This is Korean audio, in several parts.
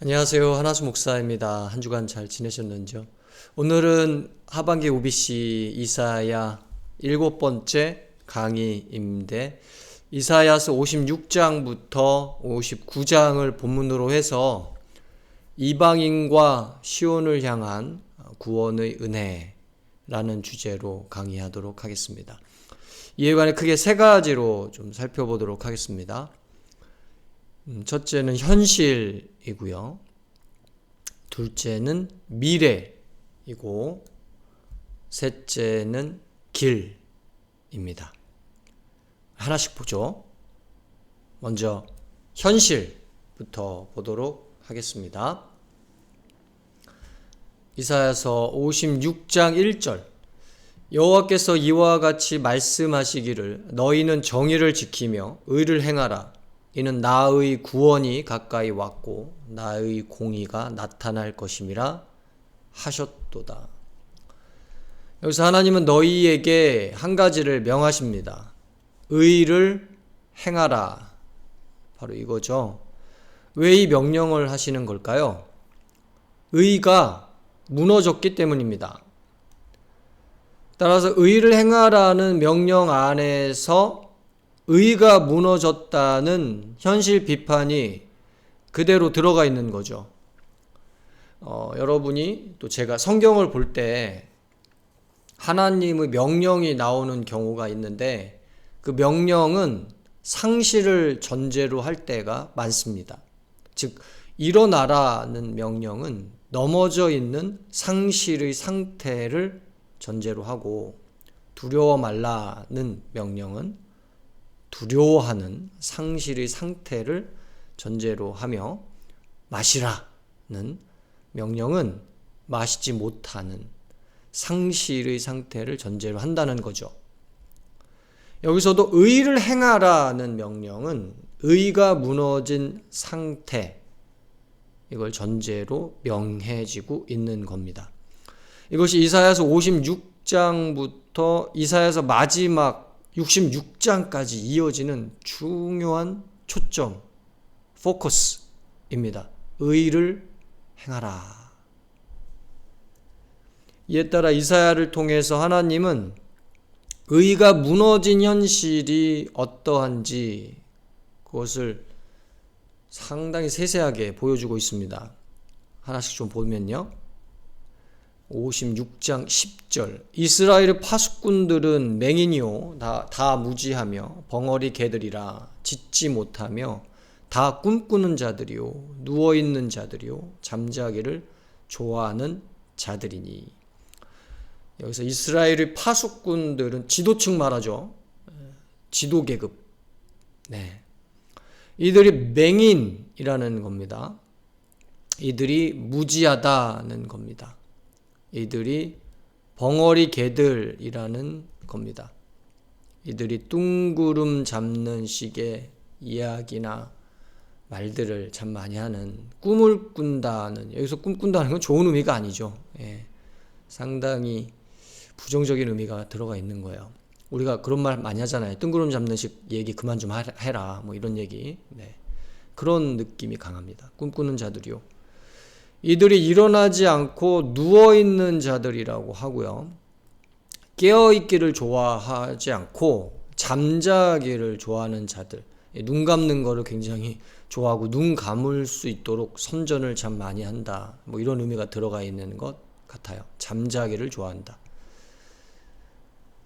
안녕하세요. 한하수 목사입니다. 한 주간 잘 지내셨는지요? 오늘은 하반기 OBC 이사야 7번째 강의인데 이사야서 56장부터 59장을 본문으로 해서 이방인과 시온을 향한 구원의 은혜라는 주제로 강의하도록 하겠습니다. 이에 관해 크게 세 가지로 좀 살펴보도록 하겠습니다. 첫째는 현실이고요. 둘째는 미래이고 셋째는 길입니다. 하나씩 보죠. 먼저 현실부터 보도록 하겠습니다. 이사야서 56장 1절 여호와께서 이와 같이 말씀하시기를 너희는 정의를 지키며 의를 행하라. 이는 나의 구원이 가까이 왔고 나의 공의가 나타날 것임이라 하셨도다. 여기서 하나님은 너희에게 한 가지를 명하십니다. 의를 행하라. 바로 이거죠. 왜 이 명령을 하시는 걸까요? 의가 무너졌기 때문입니다. 따라서 의를 행하라는 명령 안에서 의가 무너졌다는 현실 비판이 그대로 들어가 있는 거죠. 여러분이 또 제가 성경을 볼 때 하나님의 명령이 나오는 경우가 있는데 그 명령은 상실을 전제로 할 때가 많습니다. 즉 일어나라는 명령은 넘어져 있는 상실의 상태를 전제로 하고 두려워 말라는 명령은 두려워하는 상실의 상태를 전제로 하며 마시라는 명령은 마시지 못하는 상실의 상태를 전제로 한다는 거죠. 여기서도 의를 행하라는 명령은 의가 무너진 상태, 이걸 전제로 명해지고 있는 겁니다. 이것이 이사야서 56장부터 이사야서 마지막 66장까지 이어지는 중요한 초점, 포커스입니다. 의를 행하라. 이에 따라 이사야를 통해서 하나님은 의가 무너진 현실이 어떠한지 그것을 상당히 세세하게 보여주고 있습니다. 하나씩 좀 보면요. 56장 10절 이스라엘의 파수꾼들은 맹인이요 다 무지하며 벙어리 개들이라 짖지 못하며 다 꿈꾸는 자들이요 누워있는 자들이요 잠자기를 좋아하는 자들이니. 여기서 이스라엘의 파수꾼들은 지도층 말하죠. 지도계급. 네. 이들이 맹인이라는 겁니다. 이들이 무지하다는 겁니다. 이들이 벙어리 개들이라는 겁니다. 이들이 뚱구름 잡는 식의 이야기나 말들을 참 많이 하는 꿈을 꾼다는, 여기서 꿈꾼다는 건 좋은 의미가 아니죠. 상당히 부정적인 의미가 들어가 있는 거예요. 우리가 그런 말 많이 하잖아요. 뚱구름 잡는 식 얘기 그만 좀 해라. 뭐 이런 얘기. 그런 느낌이 강합니다. 꿈꾸는 자들이요. 이들이 일어나지 않고 누워있는 자들이라고 하고요. 깨어있기를 좋아하지 않고 잠자기를 좋아하는 자들. 눈 감는 거를 굉장히 좋아하고 눈 감을 수 있도록 선전을 참 많이 한다. 뭐 이런 의미가 들어가 있는 것 같아요. 잠자기를 좋아한다.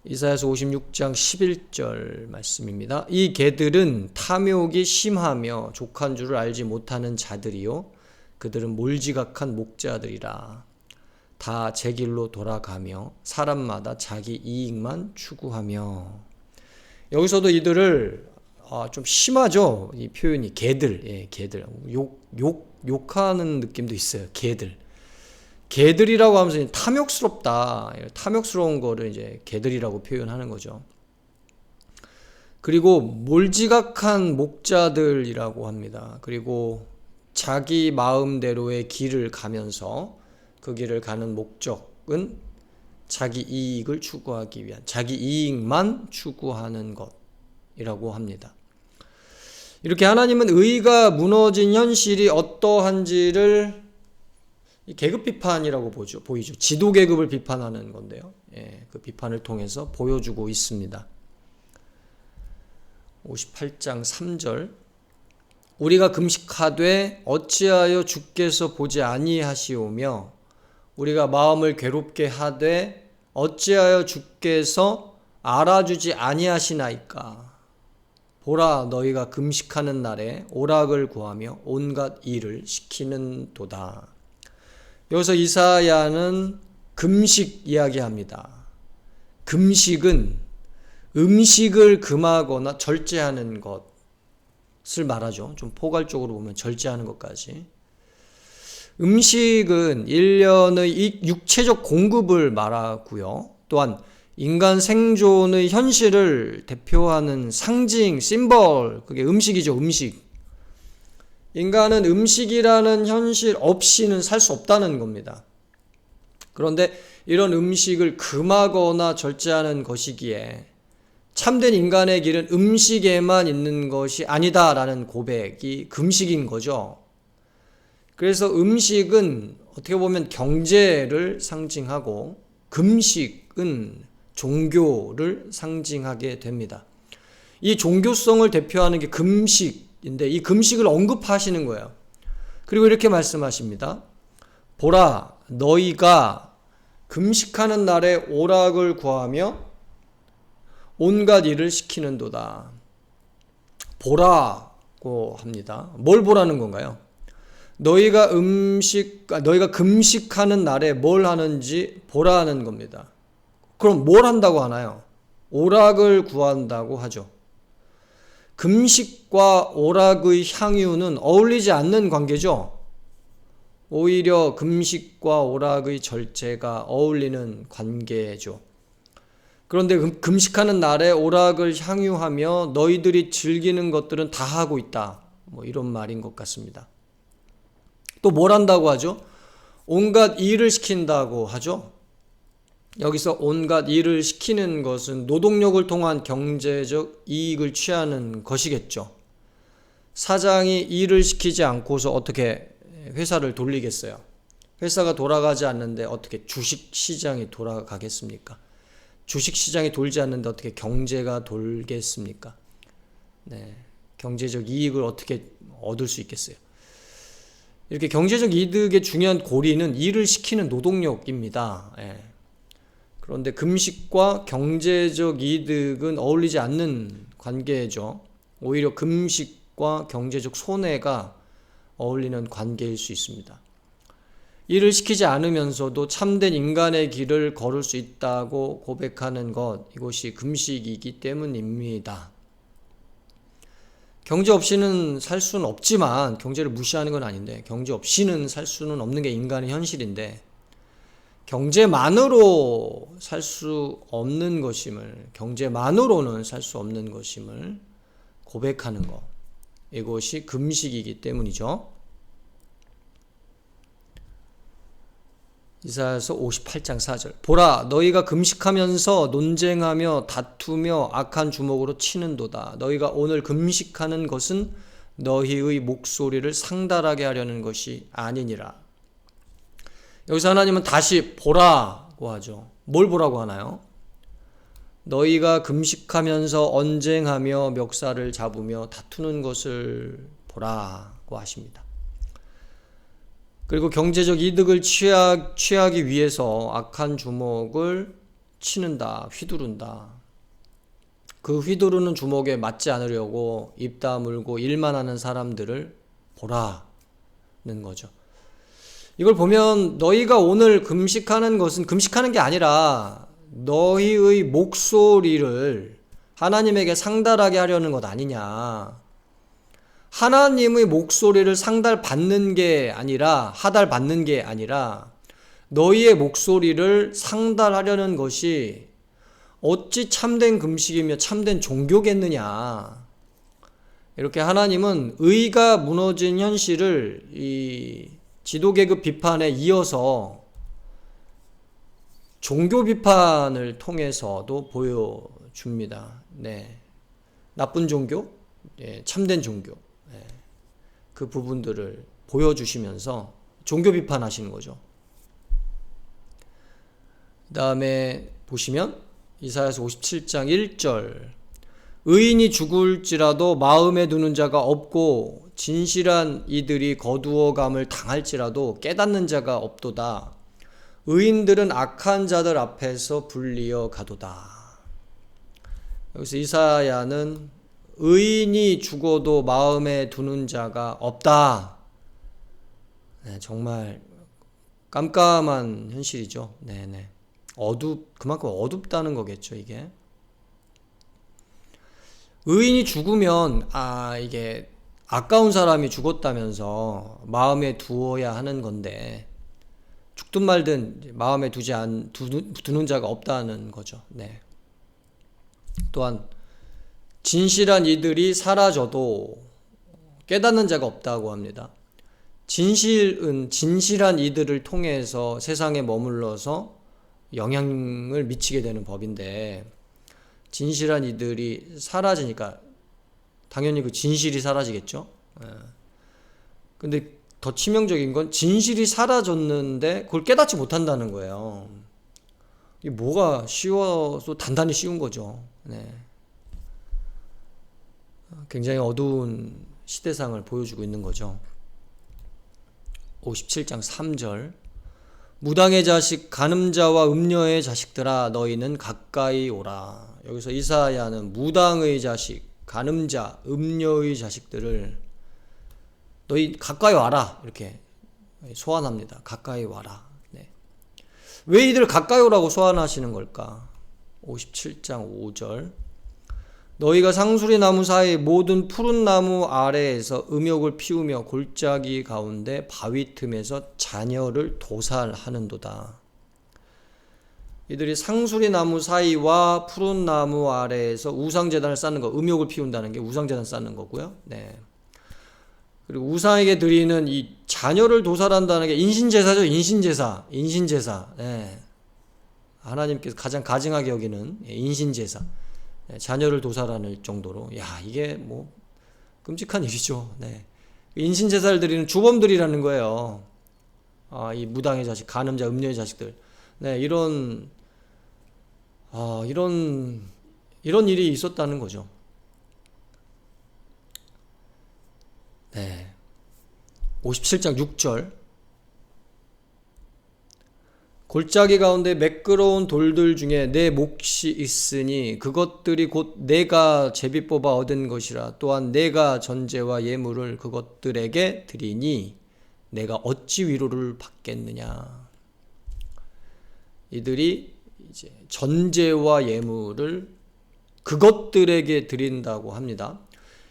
이사야서 56장 11절 말씀입니다. 이 개들은 탐욕이 심하며 족한 줄을 알지 못하는 자들이요 그들은 몰지각한 목자들이라. 다 제 길로 돌아가며 사람마다 자기 이익만 추구하며. 여기서도 이들을 좀 심하죠. 이 표현이 개들, 개들. 욕하는 느낌도 있어요. 개들이라고 하면서 탐욕스럽다. 탐욕스러운 거를 이제 개들이라고 표현하는 거죠. 그리고 몰지각한 목자들이라고 합니다. 그리고 자기 마음대로의 길을 가면서 그 길을 가는 목적은 자기 이익을 추구하기 위한, 자기 이익만 추구하는 것이라고 합니다. 이렇게 하나님은 의가 무너진 현실이 어떠한지를 계급 비판이라고 보이죠. 지도 계급을 비판하는 건데요. 예, 그 비판을 통해서 보여주고 있습니다. 58장 3절 우리가 금식하되 어찌하여 주께서 보지 아니하시오며 우리가 마음을 괴롭게 하되 어찌하여 주께서 알아주지 아니하시나이까. 보라 너희가 금식하는 날에 오락을 구하며 온갖 일을 시키는도다. 여기서 이사야는 금식 이야기합니다. 금식은 음식을 금하거나 절제하는 것을 말하죠. 좀 포괄적으로 보면 절제하는 것까지. 음식은 1년의 육체적 공급을 말하고요. 또한 인간 생존의 현실을 대표하는 상징, 심벌, 그게 음식이죠. 음식. 인간은 음식이라는 현실 없이는 살 수 없다는 겁니다. 그런데 이런 음식을 금하거나 절제하는 것이기에 참된 인간의 길은 음식에만 있는 것이 아니다라는 고백이 금식인 거죠. 그래서 음식은 어떻게 보면 경제를 상징하고 금식은 종교를 상징하게 됩니다. 이 종교성을 대표하는 게 금식인데 이 금식을 언급하시는 거예요. 그리고 이렇게 말씀하십니다. 보라 너희가 금식하는 날에 오락을 구하며 온갖 일을 시키는도다. 보라고 합니다. 뭘 보라는 건가요? 너희가 금식하는 날에 뭘 하는지 보라는 겁니다. 그럼 뭘 한다고 하나요? 오락을 구한다고 하죠. 금식과 오락의 향유는 어울리지 않는 관계죠. 오히려 금식과 오락의 절제가 어울리는 관계죠. 그런데 금식하는 날에 오락을 향유하며 너희들이 즐기는 것들은 다 하고 있다. 이런 말인 것 같습니다. 또 뭘 한다고 하죠? 온갖 일을 시킨다고 하죠. 여기서 온갖 일을 시키는 것은 노동력을 통한 경제적 이익을 취하는 것이겠죠. 사장이 일을 시키지 않고서 어떻게 회사를 돌리겠어요? 회사가 돌아가지 않는데 어떻게 주식시장이 돌아가겠습니까? 주식시장이 돌지 않는데 어떻게 경제가 돌겠습니까? 네, 경제적 이익을 어떻게 얻을 수 있겠어요? 이렇게 경제적 이득의 중요한 고리는 일을 시키는 노동력입니다. 예. 그런데 금식과 경제적 이득은 어울리지 않는 관계죠. 오히려 금식과 경제적 손해가 어울리는 관계일 수 있습니다. 일을 시키지 않으면서도 참된 인간의 길을 걸을 수 있다고 고백하는 것, 이것이 금식이기 때문입니다. 경제 없이는 살 수는 없지만, 경제를 무시하는 건 아닌데, 경제 없이는 살 수는 없는 게 인간의 현실인데, 경제만으로 살 수 없는 것임을, 경제만으로는 살 수 없는 것임을 고백하는 것, 이것이 금식이기 때문이죠. 이사야서 58장 4절 보라 너희가 금식하면서 논쟁하며 다투며 악한 주먹으로 치는도다. 너희가 오늘 금식하는 것은 너희의 목소리를 상달하게 하려는 것이 아니니라. 여기서 하나님은 다시 보라고 하죠. 뭘 보라고 하나요? 너희가 금식하면서 언쟁하며 멱살을 잡으며 다투는 것을 보라고 하십니다. 그리고 경제적 이득을 취하기 위해서 악한 주먹을 치는다, 휘두른다. 그 휘두르는 주먹에 맞지 않으려고 입 다물고 일만 하는 사람들을 보라는 거죠. 이걸 보면 너희가 오늘 금식하는 것은 금식하는 게 아니라 너희의 목소리를 하나님에게 상달하게 하려는 것 아니냐. 하나님의 목소리를 상달받는 게 아니라 하달받는 게 아니라 너희의 목소리를 상달하려는 것이 어찌 참된 금식이며 참된 종교겠느냐. 이렇게 하나님은 의가 무너진 현실을 이 지도계급 비판에 이어서 종교 비판을 통해서도 보여줍니다. 네. 나쁜 종교? 참된 종교, 그 부분들을 보여주시면서 종교 비판하시는 거죠. 그 다음에 보시면 이사야서 57장 1절, 의인이 죽을지라도 마음에 두는 자가 없고 진실한 이들이 거두어감을 당할지라도 깨닫는 자가 없도다. 의인들은 악한 자들 앞에서 불리어 가도다. 여기서 이사야는 의인이 죽어도 마음에 두는 자가 없다. 정말 깜깜한 현실이죠. 네네. 그만큼 어둡다는 거겠죠, 이게. 의인이 죽으면, 이게 아까운 사람이 죽었다면서 마음에 두어야 하는 건데, 죽든 말든 마음에 두는 자가 없다는 거죠. 네. 또한, 진실한 이들이 사라져도 깨닫는 자가 없다고 합니다. 진실은 진실한 이들을 통해서 세상에 머물러서 영향을 미치게 되는 법인데, 진실한 이들이 사라지니까 당연히 그 진실이 사라지겠죠. 근데 더 치명적인 건 진실이 사라졌는데 그걸 깨닫지 못한다는 거예요. 이게 뭐가 쉬워서 단단히 쉬운 거죠. 네. 굉장히 어두운 시대상을 보여주고 있는 거죠. 57장 3절, 무당의 자식 간음자와 음녀의 자식들아 너희는 가까이 오라. 여기서 이사야는 무당의 자식, 간음자, 음녀의 자식들을 너희 가까이 와라 이렇게 소환합니다. 가까이 와라. 네. 왜 이들을 가까이 오라고 소환하시는 걸까? 57장 5절, 너희가 상수리 나무 사이 모든 푸른 나무 아래에서 음욕을 피우며 골짜기 가운데 바위 틈에서 자녀를 도살하는도다. 이들이 상수리 나무 사이와 푸른 나무 아래에서 우상제단을 쌓는 거, 음욕을 피운다는 게 우상제단 쌓는 거고요. 네. 그리고 우상에게 드리는 이 자녀를 도살한다는 게 인신제사죠. 인신제사. 네. 하나님께서 가장 가증하게 여기는 인신제사. 자녀를 도살하는 정도로, 이게 뭐 끔찍한 일이죠. 네. 인신제사를 드리는 주범들이라는 거예요. 이 무당의 자식, 간음자, 음녀의 자식들. 네, 이런 일이 있었다는 거죠. 네. 57장 6절, 골짜기 가운데 매끄러운 돌들 중에 내 몫이 있으니 그것들이 곧 내가 제비 뽑아 얻은 것이라. 또한 내가 전제와 예물을 그것들에게 드리니 내가 어찌 위로를 받겠느냐. 이들이 이제 전제와 예물을 그것들에게 드린다고 합니다.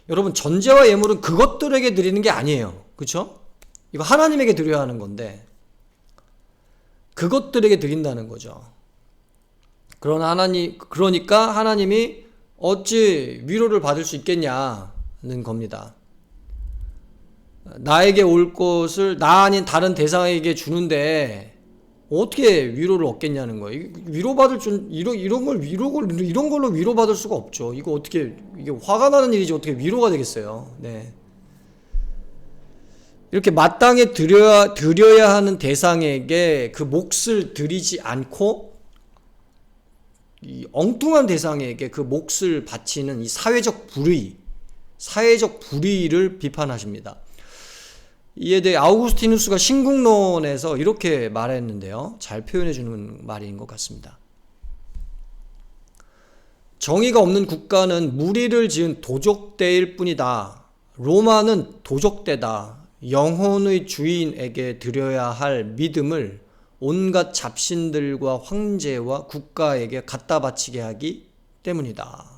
여러분, 전제와 예물은 그것들에게 드리는 게 아니에요. 그렇죠? 이거 하나님에게 드려야 하는 건데 그것들에게 드린다는 거죠. 그러니까 하나님이 어찌 위로를 받을 수 있겠냐는 겁니다. 나에게 올 것을 나 아닌 다른 대상에게 주는데 어떻게 위로를 얻겠냐는 거예요. 위로받을 줄 이런 걸로 위로받을 수가 없죠. 이거 어떻게, 이게 화가 나는 일이지 어떻게 위로가 되겠어요. 네. 이렇게 마땅히 드려야 하는 대상에게 그 몫을 드리지 않고 이 엉뚱한 대상에게 그 몫을 바치는 이 사회적 불의를 비판하십니다. 이에 대해 아우구스티누스가 신국론에서 이렇게 말했는데요. 잘 표현해 주는 말인 것 같습니다. 정의가 없는 국가는 무리를 지은 도적대일 뿐이다. 로마는 도적대다. 영혼의 주인에게 드려야 할 믿음을 온갖 잡신들과 황제와 국가에게 갖다 바치게 하기 때문이다.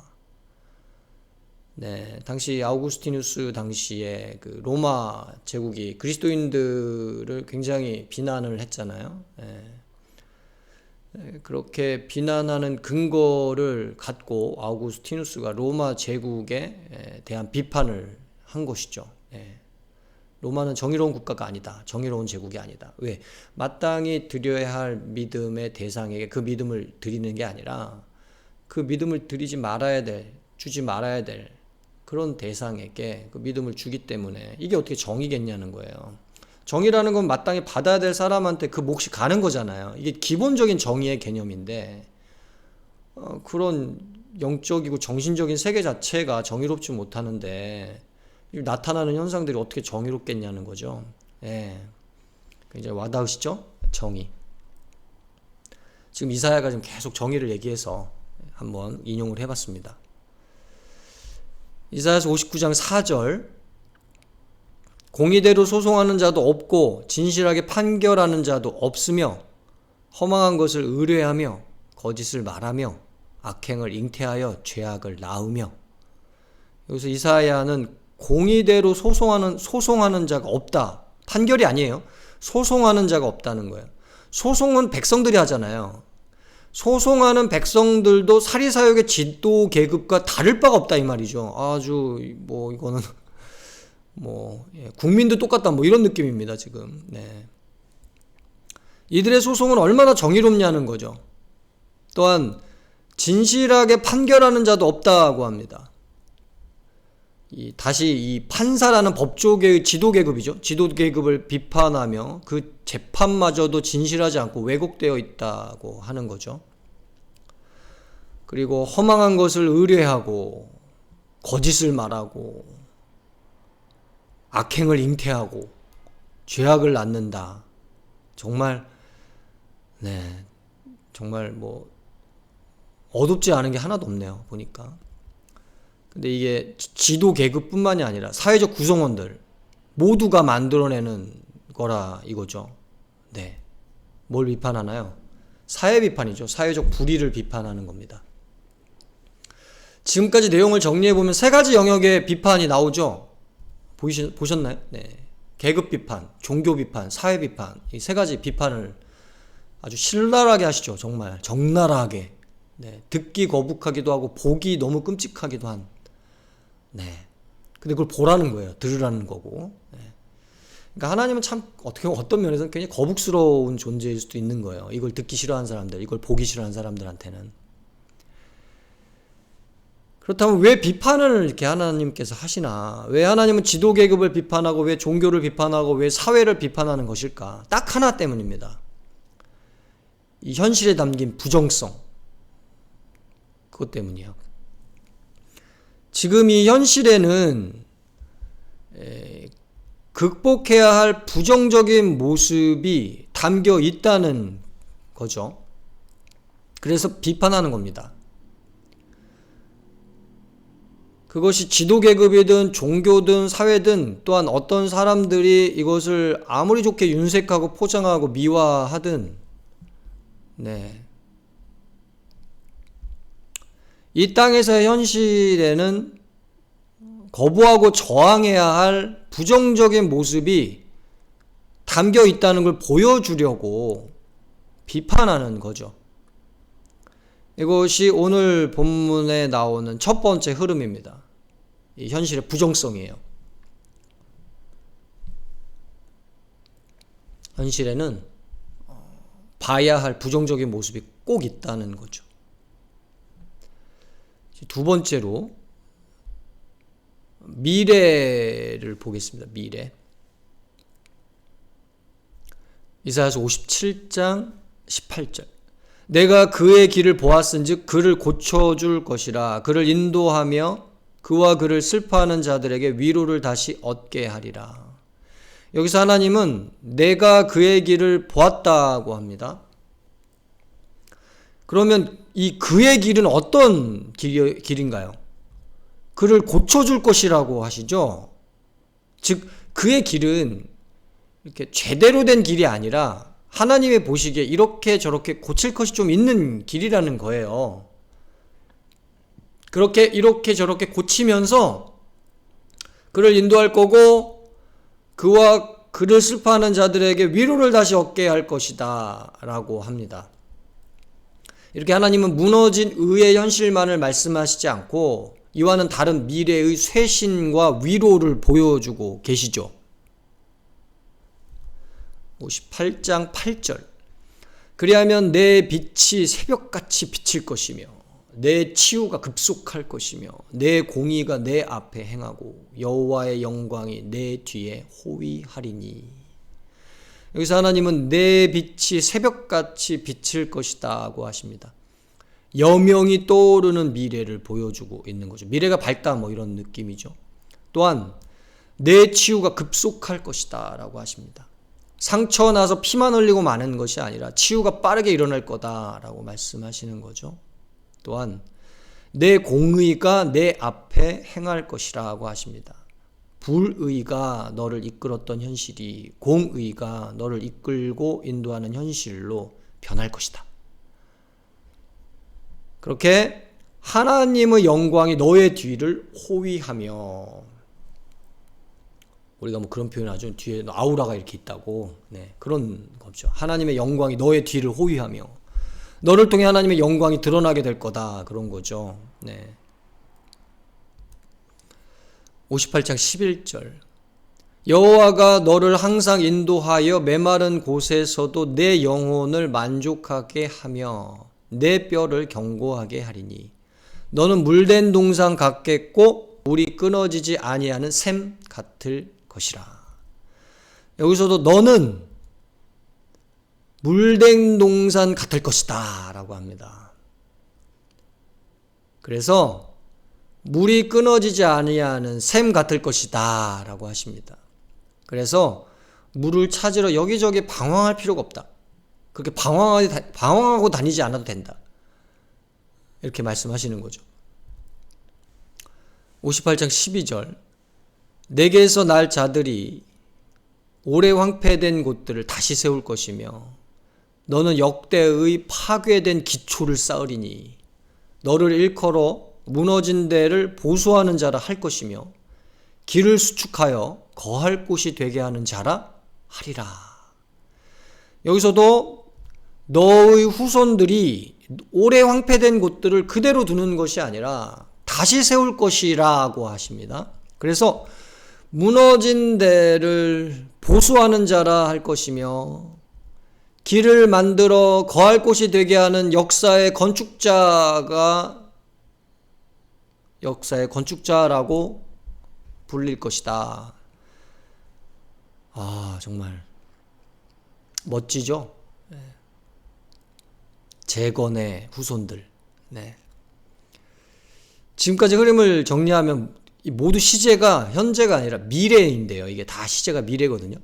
네, 당시 아우구스티누스 당시에 그 로마 제국이 그리스도인들을 굉장히 비난을 했잖아요. 네. 그렇게 비난하는 근거를 갖고 아우구스티누스가 로마 제국에 대한 비판을 한 것이죠. 네. 로마는 정의로운 국가가 아니다. 정의로운 제국이 아니다. 왜? 마땅히 드려야 할 믿음의 대상에게 그 믿음을 드리는 게 아니라 그 믿음을 주지 말아야 될 그런 대상에게 그 믿음을 주기 때문에 이게 어떻게 정의겠냐는 거예요. 정의라는 건 마땅히 받아야 될 사람한테 그 몫이 가는 거잖아요. 이게 기본적인 정의의 개념인데 그런 영적이고 정신적인 세계 자체가 정의롭지 못하는데 나타나는 현상들이 어떻게 정의롭겠냐는 거죠. 예. 굉장히 와닿으시죠? 정의. 지금 이사야가 지금 계속 정의를 얘기해서 한번 인용을 해봤습니다. 이사야서 59장 4절, 공의대로 소송하는 자도 없고 진실하게 판결하는 자도 없으며 허망한 것을 의뢰하며 거짓을 말하며 악행을 잉태하여 죄악을 낳으며. 여기서 이사야는 공의대로 소송하는 자가 없다. 판결이 아니에요. 소송하는 자가 없다는 거예요. 소송은 백성들이 하잖아요. 소송하는 백성들도 사리사욕의 지도 계급과 다를 바가 없다 이 말이죠. 아주 이거는 국민도 똑같다 이런 느낌입니다 지금. 네. 이들의 소송은 얼마나 정의롭냐는 거죠. 또한 진실하게 판결하는 자도 없다고 합니다. 다시 이 판사라는 법조계의 지도계급이죠. 지도계급을 비판하며 그 재판마저도 진실하지 않고 왜곡되어 있다고 하는 거죠. 그리고 허망한 것을 의뢰하고 거짓을 말하고 악행을 잉태하고 죄악을 낳는다. 정말 어둡지 않은 게 하나도 없네요. 보니까. 근데 이게 지도 계급뿐만이 아니라 사회적 구성원들 모두가 만들어내는 거라 이거죠. 네. 뭘 비판하나요? 사회 비판이죠. 사회적 불의를 비판하는 겁니다. 지금까지 내용을 정리해보면 세 가지 영역의 비판이 나오죠. 보셨나요? 네. 계급 비판, 종교 비판, 사회 비판, 이 세 가지 비판을 아주 신랄하게 하시죠. 정말 적나라하게. 네. 듣기 거북하기도 하고 보기 너무 끔찍하기도 한. 네. 근데 그걸 보라는 거예요. 들으라는 거고. 네. 그러니까 하나님은 참 어떤 면에서는 굉장히 거북스러운 존재일 수도 있는 거예요. 이걸 듣기 싫어하는 사람들, 이걸 보기 싫어하는 사람들한테는. 그렇다면 왜 비판을 이렇게 하나님께서 하시나? 왜 하나님은 지도계급을 비판하고 왜 종교를 비판하고 왜 사회를 비판하는 것일까? 딱 하나 때문입니다. 이 현실에 담긴 부정성. 그것 때문이에요. 지금 이 현실에는 극복해야 할 부정적인 모습이 담겨 있다는 거죠. 그래서 비판하는 겁니다. 그것이 지도계급이든 종교든 사회든 또한 어떤 사람들이 이것을 아무리 좋게 윤색하고 포장하고 미화하든 이 땅에서의 현실에는 거부하고 저항해야 할 부정적인 모습이 담겨 있다는 걸 보여주려고 비판하는 거죠. 이것이 오늘 본문에 나오는 첫 번째 흐름입니다. 이 현실의 부정성이에요. 현실에는 봐야 할 부정적인 모습이 꼭 있다는 거죠. 두 번째로 미래를 보겠습니다. 미래. 이사야서 57장 18절. 내가 그의 길을 보았은즉 그를 고쳐줄 것이라. 그를 인도하며 그와 그를 슬퍼하는 자들에게 위로를 다시 얻게 하리라. 여기서 하나님은 내가 그의 길을 보았다고 합니다. 그러면 이 그의 길은 어떤 길인가요? 그를 고쳐줄 것이라고 하시죠. 즉 그의 길은 이렇게 제대로 된 길이 아니라 하나님의 보시기에 이렇게 저렇게 고칠 것이 좀 있는 길이라는 거예요. 그렇게 이렇게 저렇게 고치면서 그를 인도할 거고 그와 그를 슬퍼하는 자들에게 위로를 다시 얻게 할 것이다 라고 합니다. 이렇게 하나님은 무너진 의의 현실만을 말씀하시지 않고 이와는 다른 미래의 쇄신과 위로를 보여주고 계시죠. 58장 8절. 그리하면 내 빛이 새벽같이 비칠 것이며 내 치유가 급속할 것이며 내 공의가 내 앞에 행하고 여호와의 영광이 내 뒤에 호위하리니. 여기서 하나님은 내 빛이 새벽같이 비칠 것이다고 하십니다. 여명이 떠오르는 미래를 보여주고 있는 거죠. 미래가 밝다 뭐 이런 느낌이죠. 또한 내 치유가 급속할 것이다 라고 하십니다. 상처 나서 피만 흘리고 마는 것이 아니라 치유가 빠르게 일어날 거다라고 말씀하시는 거죠. 또한 내 공의가 내 앞에 행할 것이라고 하십니다. 불의가 너를 이끌었던 현실이 공의가 너를 이끌고 인도하는 현실로 변할 것이다. 그렇게 하나님의 영광이 너의 뒤를 호위하며, 우리가 뭐 그런 표현하죠. 뒤에 아우라가 이렇게 있다고. 네, 그런 거죠. 하나님의 영광이 너의 뒤를 호위하며 너를 통해 하나님의 영광이 드러나게 될 거다. 그런 거죠. 네. 58장 11절. 여호와가 너를 항상 인도하여 메마른 곳에서도 내 영혼을 만족하게 하며 내 뼈를 견고하게 하리니 너는 물된 동산 같겠고 물이 끊어지지 아니하는 샘 같을 것이라. 여기서도 너는 물된 동산 같을 것이다 라고 합니다. 그래서 물이 끊어지지 아니하는 샘 같을 것이다 라고 하십니다. 그래서 물을 찾으러 여기저기 방황할 필요가 없다. 그렇게 방황하고 다니지 않아도 된다. 이렇게 말씀하시는 거죠. 58장 12절. 내게서 날 자들이 오래 황폐된 곳들을 다시 세울 것이며 너는 역대의 파괴된 기초를 쌓으리니 너를 일컬어 무너진 데를 보수하는 자라 할 것이며 길을 수축하여 거할 곳이 되게 하는 자라 하리라. 여기서도 너의 후손들이 오래 황폐된 곳들을 그대로 두는 것이 아니라 다시 세울 것이라고 하십니다. 그래서 무너진 데를 보수하는 자라 할 것이며 길을 만들어 거할 곳이 되게 하는 역사의 건축자라고 불릴 것이다. 아, 정말 멋지죠? 네. 재건의 후손들. 네. 지금까지 흐름을 정리하면 모두 시제가 현재가 아니라 미래인데요. 이게 다 시제가 미래거든요.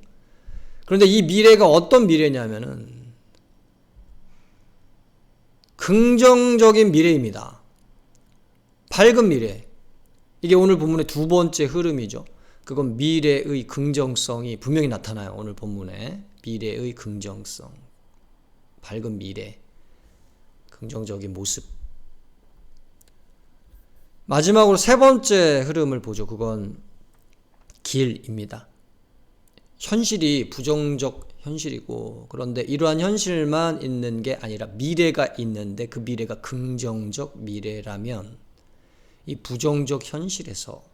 그런데 이 미래가 어떤 미래냐면은 긍정적인 미래입니다. 밝은 미래. 이게 오늘 본문의 두 번째 흐름이죠. 그건 미래의 긍정성이 분명히 나타나요. 오늘 본문에 미래의 긍정성, 밝은 미래, 긍정적인 모습. 마지막으로 세 번째 흐름을 보죠. 그건 길입니다. 현실이 부정적 현실이고, 그런데 이러한 현실만 있는 게 아니라 미래가 있는데 그 미래가 긍정적 미래라면 이 부정적 현실에서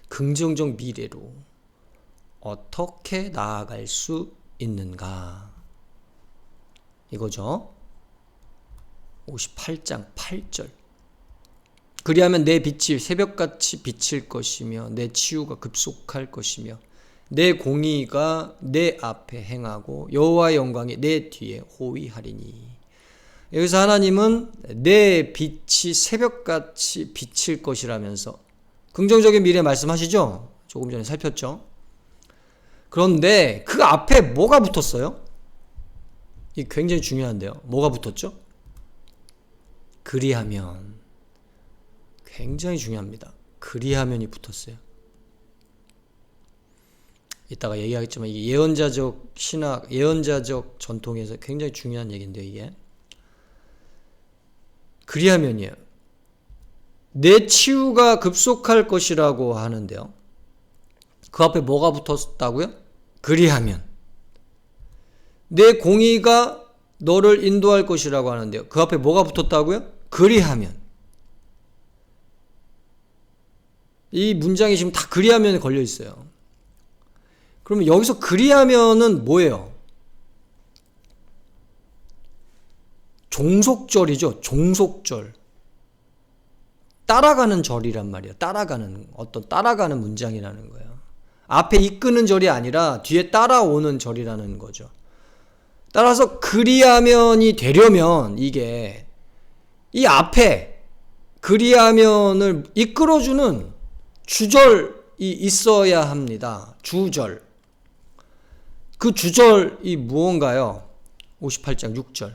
긍정적 미래로 어떻게 나아갈 수 있는가? 이거죠. 58장 8절. 그리하면 내 빛이 새벽같이 비칠 것이며 내 치유가 급속할 것이며 내 공의가 내 앞에 행하고 여호와의 영광이 내 뒤에 호위하리니. 여기서 하나님은 내 빛이 새벽같이 비칠 것이라면서 긍정적인 미래 말씀하시죠? 조금 전에 살폈죠? 그런데 그 앞에 뭐가 붙었어요? 이게 굉장히 중요한데요. 뭐가 붙었죠? 그리하면. 굉장히 중요합니다. 그리하면이 붙었어요. 이따가 얘기하겠지만 이게 예언자적 신학, 예언자적 전통에서 굉장히 중요한 얘기인데요. 이게 그리하면이에요. 내 치유가 급속할 것이라고 하는데요. 그 앞에 뭐가 붙었다고요? 그리하면. 내 공의가 너를 인도할 것이라고 하는데요. 그 앞에 뭐가 붙었다고요? 그리하면. 이 문장이 지금 다 그리하면에 걸려 있어요. 그러면 여기서 그리하면은 뭐예요? 종속절이죠. 종속절. 따라가는 절이란 말이야. 따라가는 문장이라는 거예요. 앞에 이끄는 절이 아니라 뒤에 따라오는 절이라는 거죠. 따라서 그리하면이 되려면 이게 이 앞에 그리하면을 이끌어주는 주절이 있어야 합니다. 주절. 그 주절이 무언가요? 58장 6절.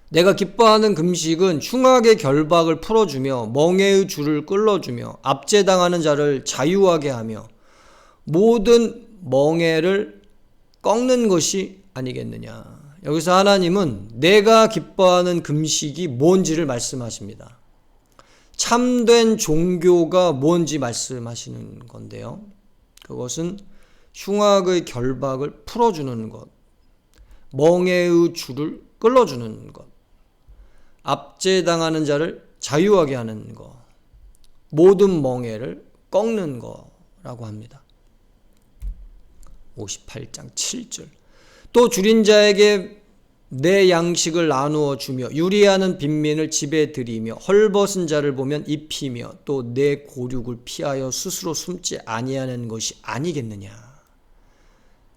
내가 기뻐하는 금식은 흉악의 결박을 풀어주며 멍에의 줄을 끌어주며 압제당하는 자를 자유하게 하며 모든 멍에를 꺾는 것이 아니겠느냐. 여기서 하나님은 내가 기뻐하는 금식이 뭔지를 말씀하십니다. 참된 종교가 뭔지 말씀하시는 건데요. 그것은 흉악의 결박을 풀어주는 것, 멍에의 줄을 끌어주는 것, 압제당하는 자를 자유하게 하는 것, 모든 멍에를 꺾는 거라고 합니다. 58장 7절. 또 줄인 자에게 내 양식을 나누어 주며 유리하는 빈민을 집에 들이며 헐벗은 자를 보면 입히며 또 내 고륙을 피하여 스스로 숨지 아니하는 것이 아니겠느냐.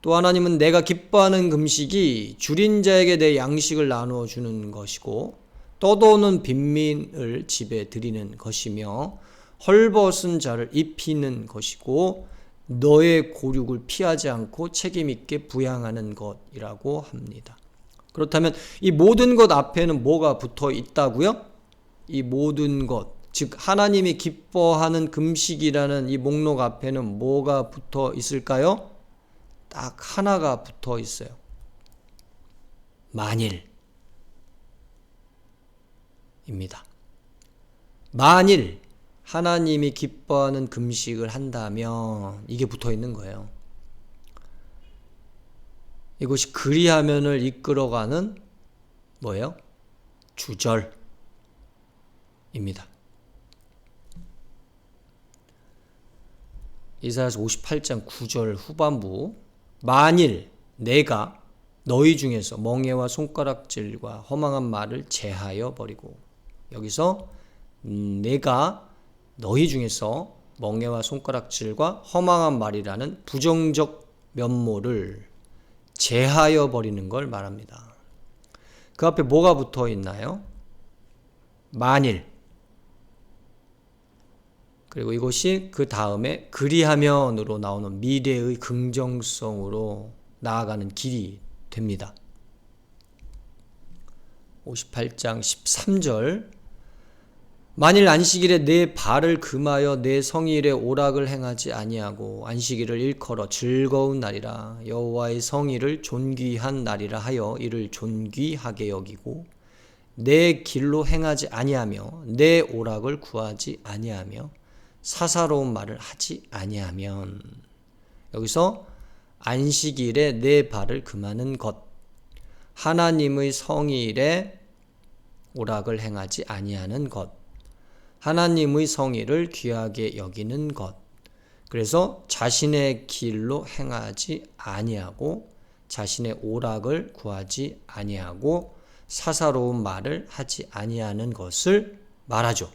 또 하나님은 내가 기뻐하는 금식이 줄인 자에게 내 양식을 나누어 주는 것이고 떠도는 빈민을 집에 들이는 것이며 헐벗은 자를 입히는 것이고 너의 고륙을 피하지 않고 책임있게 부양하는 것이라고 합니다. 그렇다면 이 모든 것 앞에는 뭐가 붙어 있다고요? 이 모든 것, 즉 하나님이 기뻐하는 금식이라는 이 목록 앞에는 뭐가 붙어 있을까요? 딱 하나가 붙어 있어요. 만일입니다. 만일 하나님이 기뻐하는 금식을 한다면 이게 붙어 있는 거예요. 이것이 그리하면을 이끌어가는 뭐예요? 주절입니다. 이사야서 58장 9절 후반부. 만일 내가 너희 중에서 멍에와 손가락질과 허망한 말을 제하여 버리고, 여기서 내가 너희 중에서 멍에와 손가락질과 허망한 말이라는 부정적 면모를 제하여 버리는 걸 말합니다. 그 앞에 뭐가 붙어 있나요? 만일. 그리고 이것이 그 다음에 그리하면으로 나오는 미래의 긍정성으로 나아가는 길이 됩니다. 58장 13절. 만일 안식일에 내 발을 금하여 내 성일에 오락을 행하지 아니하고 안식일을 일컬어 즐거운 날이라 여호와의 성일을 존귀한 날이라 하여 이를 존귀하게 여기고 내 길로 행하지 아니하며 내 오락을 구하지 아니하며 사사로운 말을 하지 아니하면, 여기서 안식일에 내 발을 금하는 것, 하나님의 성일에 오락을 행하지 아니하는 것, 하나님의 성일을 귀하게 여기는 것. 그래서 자신의 길로 행하지 아니하고 자신의 오락을 구하지 아니하고 사사로운 말을 하지 아니하는 것을 말하죠.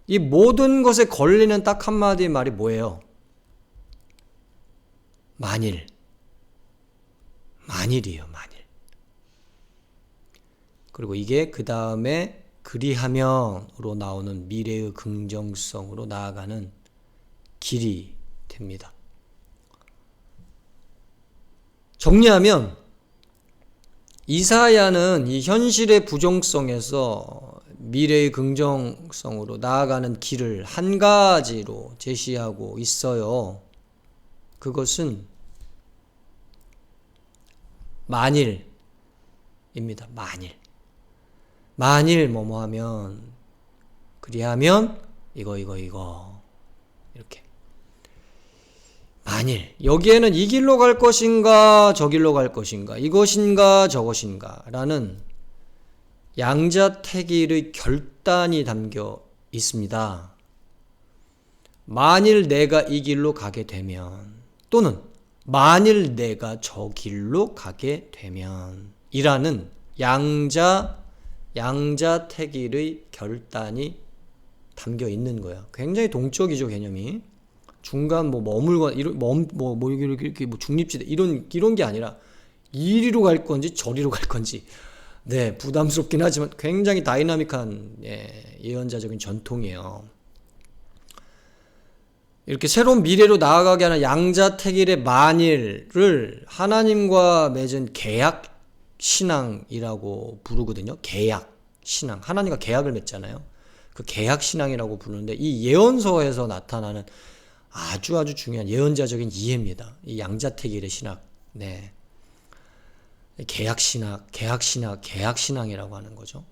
이 모든 것에 걸리는 딱 한마디의 말이 뭐예요? 만일이에요. 만일. 그리고 이게 그 다음에 그리하면으로 나오는 미래의 긍정성으로 나아가는 길이 됩니다. 정리하면 이사야는 이 현실의 부정성에서 미래의 긍정성으로 나아가는 길을 한 가지로 제시하고 있어요. 그것은 만일입니다. 만일 뭐뭐 하면, 그리하면 이거 이렇게. 만일 여기에는 이 길로 갈 것인가 저 길로 갈 것인가, 이것인가 저것인가 라는 양자택일의 결단이 담겨 있습니다. 만일 내가 이 길로 가게 되면, 또는 만일 내가 저 길로 가게 되면 이라는 양자 양자택일의 결단이 담겨 있는 거야. 굉장히 동적이죠, 개념이. 중간 머물거 이런 이렇게 중립지대 이런 게 아니라 이리로 갈 건지 저리로 갈 건지. 네, 부담스럽긴 하지만 굉장히 다이나믹한 예언자적인 전통이에요. 이렇게 새로운 미래로 나아가게 하는 양자택일의 만일을 하나님과 맺은 계약 신앙이라고 부르거든요. 계약 신앙. 하나님과 계약을 맺잖아요. 그 계약 신앙이라고 부르는데 이 예언서에서 나타나는 아주 중요한 예언자적인 이해입니다. 이 양자택일의 신학. 네. 계약 신앙이라고 하는 거죠.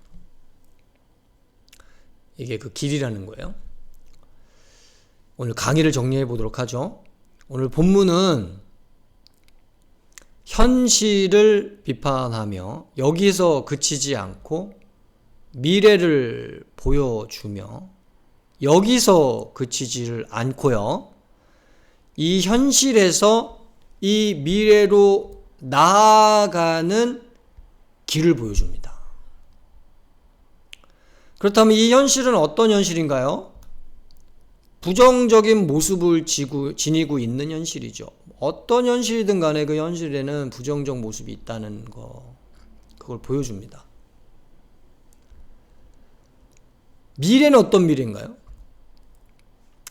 이게 그 길이라는 거예요. 오늘 강의를 정리해 보도록 하죠. 오늘 본문은 현실을 비판하며 여기서 그치지 않고 미래를 보여주며 여기서 그치지를 않고요. 이 현실에서 이 미래로 나아가는 길을 보여줍니다. 그렇다면 이 현실은 어떤 현실인가요? 부정적인 모습을 지니고 있는 현실이죠. 어떤 현실이든 간에 그 현실에는 부정적 모습이 있다는 거, 그걸 보여줍니다. 미래는 어떤 미래인가요?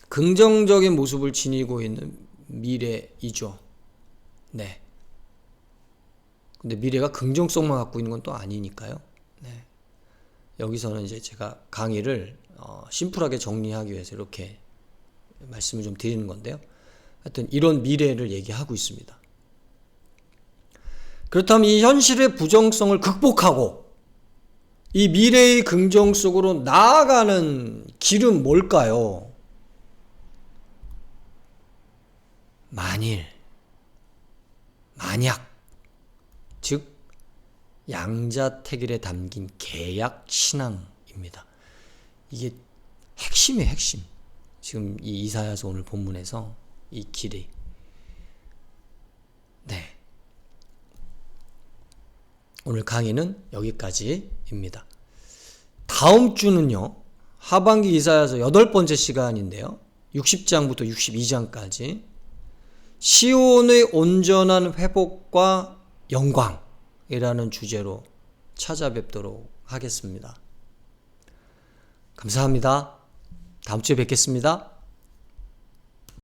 긍정적인 모습을 지니고 있는 미래이죠. 네. 근데 미래가 긍정성만 갖고 있는 건 또 아니니까요. 네. 여기서는 이제 제가 강의를 심플하게 정리하기 위해서 이렇게 말씀을 좀 드리는 건데요. 하여튼 이런 미래를 얘기하고 있습니다. 그렇다면 이 현실의 부정성을 극복하고 이 미래의 긍정 속으로 나아가는 길은 뭘까요? 만약, 즉 양자택일에 담긴 계약 신앙입니다. 이게 핵심이에요, 핵심. 지금 이 이사야서 오늘 본문에서 이 길이. 네. 오늘 강의는 여기까지입니다. 다음 주는요, 하반기 이사야서 8번째 시간인데요. 60장부터 62장까지 시온의 온전한 회복과 영광이라는 주제로 찾아뵙도록 하겠습니다. 감사합니다. 다음 주에 뵙겠습니다.